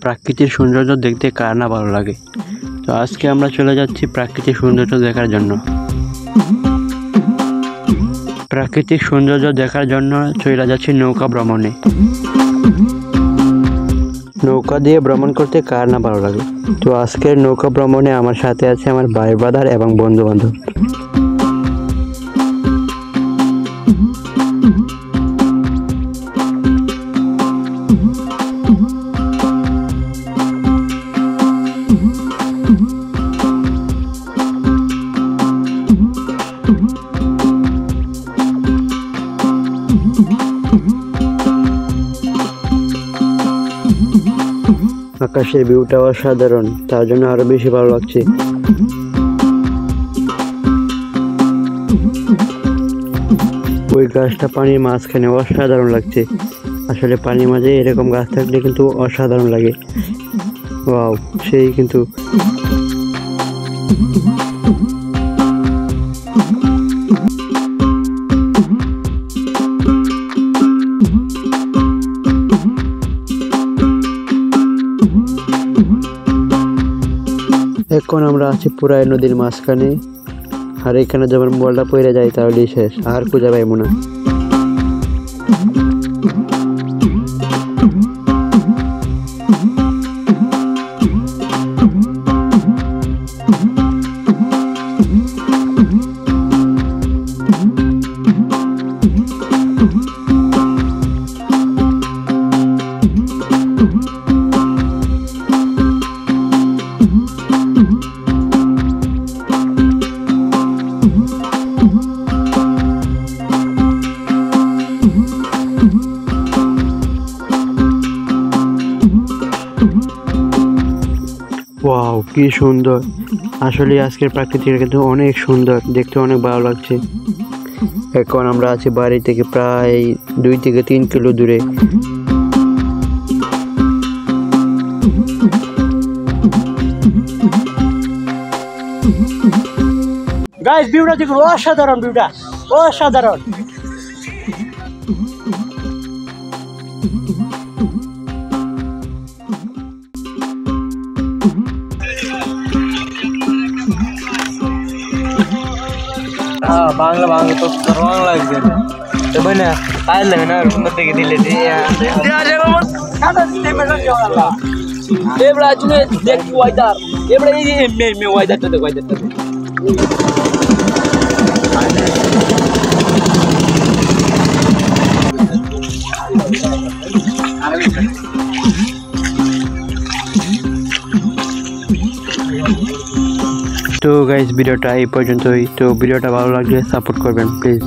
প্রাকৃতিক সৌন্দর্য দেখতে কার না ভালো লাগে। তো আজকে আমরা চলে যাচ্ছি প্রাকৃতিক সৌন্দর্য দেখার জন্য। প্রাকৃতিক সৌন্দর্য দেখার জন্য চলে যাচ্ছি নৌকা ভ্রমণে। নৌকা দিয়ে ভ্রমণ করতে কার না ভালো লাগে। তো আজকের নৌকা ভ্রমণে আমার সাথে আছে আমার ভাই ব্রাদার এবং বন্ধু বান্ধব। আকাশের ভিউটা অসাধারণ, তার জন্য আরো বেশি ভালো লাগছে। ওই গাছটা পানির মাঝখানে অসাধারণ লাগছে। আসলে পানির মাঝে এরকম গাছ থাকলে কিন্তু অসাধারণ লাগে। ওয়াও, সেই কিন্তু এখন আমরা আছি পুরাই নদীর মাঝখানে, আর এখানে যখন মোবাইলটা পড়ে যায় তাহলেই শেষ, আর খুঁজে পাইব না। ওয়াও, কি সুন্দর! আসলে আজকের প্রাকৃতিক কিন্তু অনেক সুন্দর, দেখতে অনেক ভালো লাগছে। এখন আমরা আছি বাড়ি থেকে প্রায় 2 থেকে 3 কিলো দূরে। গাইস, ভিউটা দেখুন, অসাধারণ ভিউটা, অসাধারণ। বাংলা বাংলা তো রং লাগছে না, পাইলে না সুন্দর থেকে দিলে এবার তুমি দেখি ওয়াইদার, এবার এই মে ওয়াইদারটা দেখো, ওয়াইদারটা তো গাইস, ভিডিওটা এই পর্যন্তই। তো ভিডিওটা ভালো লাগলে সাপোর্ট করবেন প্লিজ।